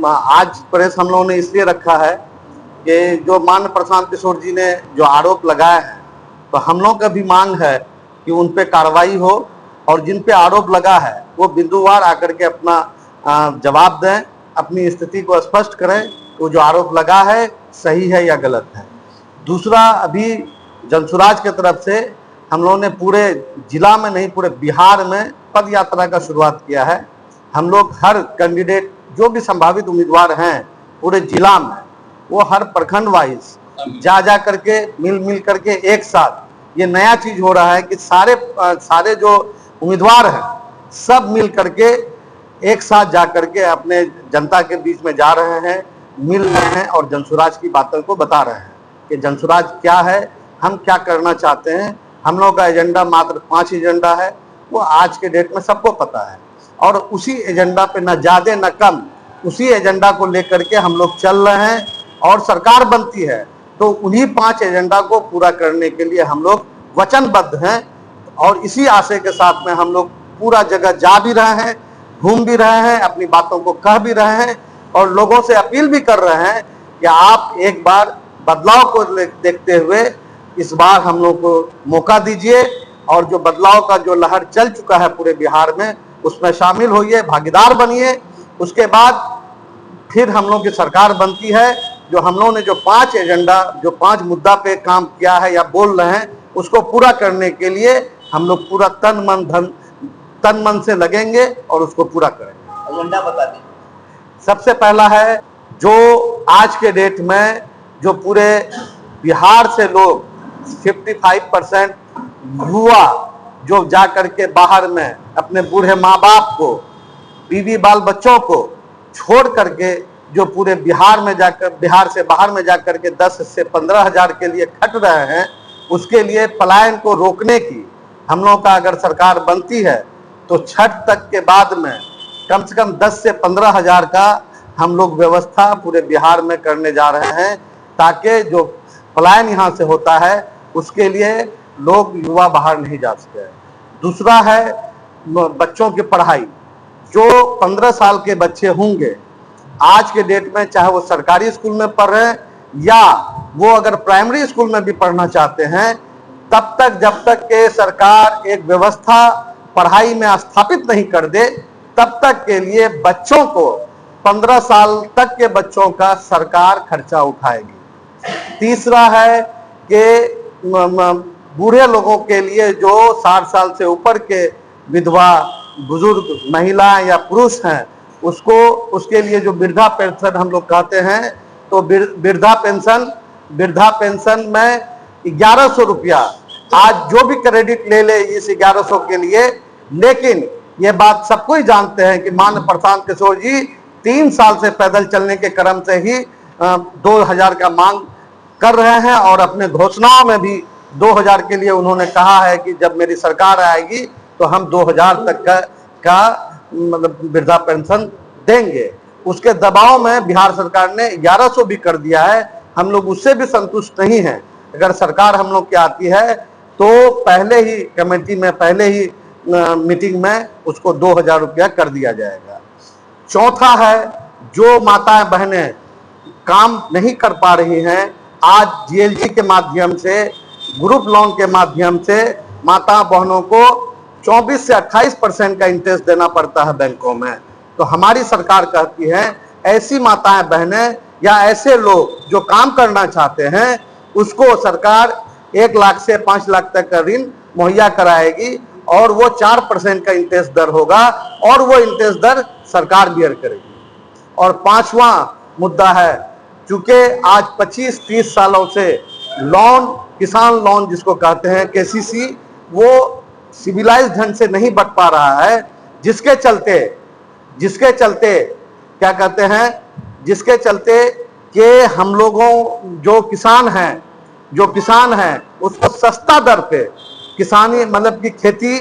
आज प्रेस हम लोगों ने इसलिए रखा है कि जो माननीय प्रशांत किशोर जी ने जो आरोप लगाए हैं, तो हम लोग का भी मांग है कि उन पे कार्रवाई हो और जिन पे आरोप लगा है वो बिंदुवार आकर के अपना जवाब दें, अपनी स्थिति को स्पष्ट करें कि वो जो आरोप लगा है सही है या गलत है। दूसरा, अभी जनसुराज की तरफ से हम लोगों ने पूरे जिला में नहीं पूरे बिहार में पद यात्रा का शुरुआत किया है। हम लोग हर कैंडिडेट जो भी संभावित उम्मीदवार हैं पूरे जिला में, वो हर प्रखंड वाइज जा करके मिल करके एक साथ, ये नया चीज हो रहा है कि सारे जो उम्मीदवार हैं सब मिल करके एक साथ जा करके अपने जनता के बीच में जा रहे हैं, मिल रहे हैं और जनसुराज की बातों को बता रहे हैं कि जनसुराज क्या है, हम क्या करना चाहते हैं। हम लोग का एजेंडा मात्र 5 एजेंडा है, वो आज के डेट में सबको पता है और उसी एजेंडा पे न ज्यादा न कम, उसी एजेंडा को लेकर के हम लोग चल रहे हैं और सरकार बनती है तो उन्हीं 5 एजेंडा को पूरा करने के लिए हम लोग वचनबद्ध हैं और इसी आशय के साथ में हम लोग पूरा जगह जा भी रहे हैं, घूम भी रहे हैं, अपनी बातों को कह भी रहे हैं और लोगों से अपील भी कर रहे हैं कि आप एक बार बदलाव को देखते हुए इस बार हम लोग को मौका दीजिए और जो बदलाव का जो लहर चल चुका है पूरे बिहार में उसमें शामिल होइए, भागीदार बनिए। उसके बाद फिर हम लोग की सरकार बनती है। जो हम लोगों ने जो 5 एजेंडा, जो 5 मुद्दा पे काम किया है या बोल रहे हैं, उसको पूरा करने के लिए हम लोग पूरा तन मन से लगेंगे और उसको पूरा करेंगे। एजेंडा बता दीजिए। सबसे पहला है, जो आज के डेट में जो पूरे बिहार से लोग 55% युवा जो जा करके बाहर में अपने बूढ़े माँ बाप को, बीवी बाल बच्चों को छोड़ करके जो पूरे बिहार में जाकर, बिहार से बाहर में जाकर के 10 से 15 हजार के लिए खट रहे हैं, उसके लिए पलायन को रोकने की हम लोग का अगर सरकार बनती है तो छठ तक के बाद में कम से कम 10 से 15 हजार का हम लोग व्यवस्था पूरे बिहार में करने जा रहे हैं ताकि जो पलायन यहाँ से होता है उसके लिए लोग युवा बाहर नहीं जा सके। दूसरा है बच्चों की पढ़ाई। जो 15 साल के बच्चे होंगे आज के डेट में, चाहे वो सरकारी स्कूल में पढ़ रहे हैं या वो अगर प्राइमरी स्कूल में भी पढ़ना चाहते हैं, तब तक जब तक के सरकार एक व्यवस्था पढ़ाई में स्थापित नहीं कर दे, तब तक के लिए बच्चों को 15 साल तक के बच्चों का सरकार खर्चा उठाएगी। तीसरा है कि बूढ़े लोगों के लिए जो 60 साल से ऊपर के विधवा, बुजुर्ग महिलाएं या पुरुष हैं, उसके लिए जो वृद्धा पेंशन हम लोग कहते हैं, तो वृद्धा पेंशन में 1100 रुपया आज जो भी क्रेडिट ले इस 1100 के लिए। लेकिन ये बात सबको ही जानते हैं कि माननीय प्रशांत किशोर जी 3 साल से पैदल चलने के क्रम से ही 2000 का मांग कर रहे हैं और अपने घोषणाओं में भी 2000 के लिए उन्होंने कहा है कि जब मेरी सरकार आएगी तो हम 2000 तक का मतलब वृद्धा पेंशन देंगे। उसके दबाव में बिहार सरकार ने 1100 भी कर दिया है। हम लोग उससे भी संतुष्ट नहीं हैं। अगर सरकार हम लोग की आती है तो पहले ही कमेटी में, पहले ही मीटिंग में उसको 2000 रुपया कर दिया जाएगा। चौथा है, जो माताएं बहनें काम नहीं कर पा रही हैं, आज जीएलजी के माध्यम से, ग्रुप लोन के माध्यम से माता बहनों को 24 से 28% का इंटरेस्ट देना पड़ता है बैंकों में। तो हमारी सरकार कहती है ऐसी माताएं बहनें या ऐसे लोग जो काम करना चाहते हैं उसको सरकार 1 लाख से 5 लाख तक का ऋण मुहैया कराएगी और वो 4% का इंटरेस्ट दर होगा और वो इंटरेस्ट दर सरकार बियर करेगी। और 5वां मुद्दा है, चूंकि आज 25-30 सालों से लोन, किसान लोन जिसको कहते हैं केसीसी, वो सिविलाइज ढंग से नहीं बढ़ पा रहा है, जिसके चलते क्या कहते हैं, जिसके चलते कि हम लोगों जो किसान हैं उसको सस्ता दर पे किसानी मतलब की खेती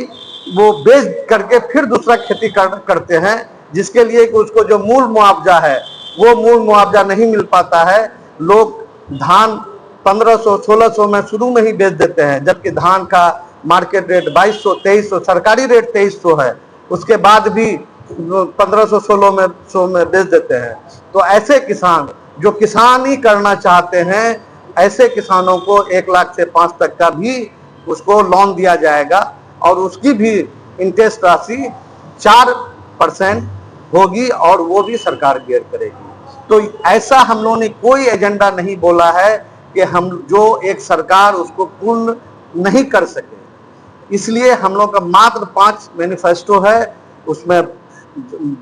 वो बेच करके फिर दूसरा खेती करते हैं, जिसके लिए कि उसको जो मूल मुआवजा है वो मूल मुआवजा नहीं मिल पाता है। लोग धान 1500-1600 में शुरू में ही बेच देते हैं, जबकि धान का मार्केट रेट 2200-2300, सरकारी रेट 2300 है। उसके बाद भी 1500-1600 में 100 में बेच देते हैं। तो ऐसे किसान जो किसानी करना चाहते हैं, ऐसे किसानों को 1 लाख से 5 तक का भी उसको लोन दिया जाएगा और उसकी भी इंटरेस्ट राशि 4% होगी और वो भी सरकार बेयर करेगी। तो ऐसा हम लोगों ने कोई एजेंडा नहीं बोला है कि हम जो एक सरकार उसको पूर्ण नहीं कर सके। इसलिए हम लोग का मात्र 5 मैनिफेस्टो है, उसमें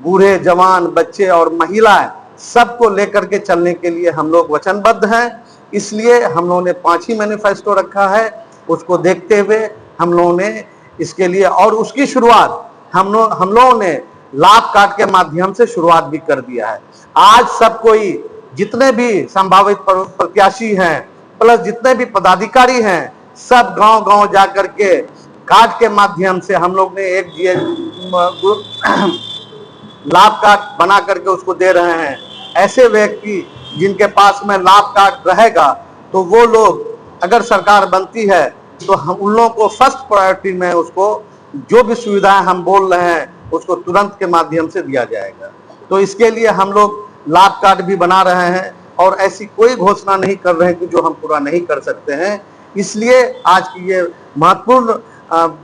बूढ़े, जवान, बच्चे और महिलाएं सबको लेकर के चलने के लिए हम लोग वचनबद्ध हैं। इसलिए हम लोगों ने 5 ही मैनिफेस्टो रखा है। उसको देखते हुए हम लोगों ने इसके लिए और उसकी शुरुआत हम लोगों ने लाभ कार्ड के माध्यम से शुरुआत भी कर दिया है। आज सब कोई, जितने भी संभावित प्रत्याशी हैं प्लस जितने भी पदाधिकारी हैं, सब गांव-गांव जाकर के कार्ड के माध्यम से हम लोग ने एक लाभ कार्ड बना करके उसको दे रहे हैं। ऐसे व्यक्ति जिनके पास में लाभ कार्ड रहेगा तो वो लोग, अगर सरकार बनती है तो हम उन लोगों को फर्स्ट प्रायोरिटी में उसको जो भी सुविधाएं हम बोल रहे हैं उसको तुरंत के माध्यम से दिया जाएगा। तो इसके लिए हम लोग लाभ कार्ड भी बना रहे हैं और ऐसी कोई घोषणा नहीं कर रहे हैं कि जो हम पूरा नहीं कर सकते हैं। इसलिए आज की ये महत्वपूर्ण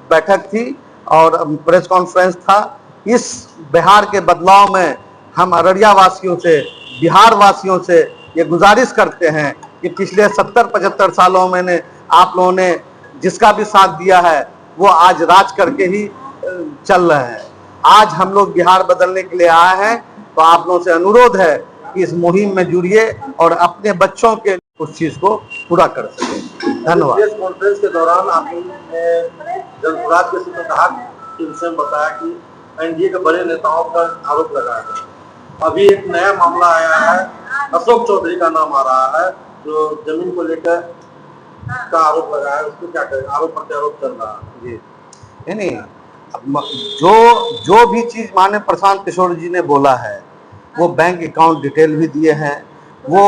बैठक थी और प्रेस कॉन्फ्रेंस था। इस बिहार के बदलाव में हम अररिया वासियों से, बिहार वासियों से ये गुजारिश करते हैं कि पिछले 70-75 सालों में आप लोगों ने जिसका भी साथ दिया है वो आज राज करके ही चल रहे हैं। आज हम लोग बिहार बदलने के लिए आए हैं, तो आप लोगों से अनुरोध है कि इस मुहिम में जुड़िए और अपने बच्चों के उस चीज को पूरा कर सकें। धन्यवाद। प्रेस कॉन्फ्रेंस के दौरान आपने जनसुराज के सूत्रधार के विषय में बताया कि एनडीए के बड़े नेताओं पर आरोप लगाया गया। अभी एक नया मामला आया है, अशोक चौधरी का नाम आ रहा है, जो जमीन को लेकर का आरोप लगाया है। उसको क्या करें, आरोप प्रत्यारोप चल रहा है जी। नहीं, जो भी चीज माननीय प्रशांत किशोर जी ने बोला है वो बैंक अकाउंट डिटेल भी दिए हैं, वो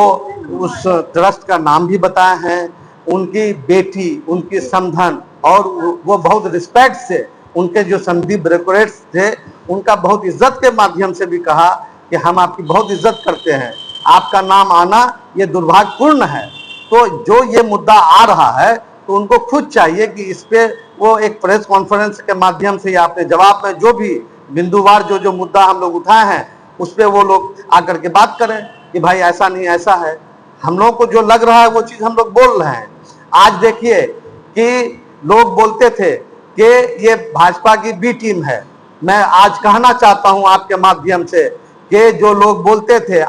उस ट्रस्ट का नाम भी बताए हैं, उनकी बेटी, उनकी समधन, और वो बहुत रिस्पेक्ट से उनके जो संदीप ब्रोकरेट्स थे उनका बहुत इज्जत के माध्यम से भी कहा कि हम आपकी बहुत इज्जत करते हैं, आपका नाम आना ये दुर्भाग्यपूर्ण है। तो जो ये मुद्दा आ रहा है तो उनको खुद चाहिए कि इस पे वो एक प्रेस कॉन्फ्रेंस के माध्यम से या अपने जवाब में जो भी बिंदुवार जो मुद्दा हम लोग उठाए हैं उस पे वो लोग आकर के बात करें कि भाई ऐसा नहीं ऐसा है। हम लोग को जो लग रहा है वो चीज हम लोग बोल रहे हैं। आज देखिए कि लोग बोलते थे कि ये भाजपा की बी टीम है। मैं आज कहना चाहता हूं आपके माध्यम से कि जो लोग बोलते थे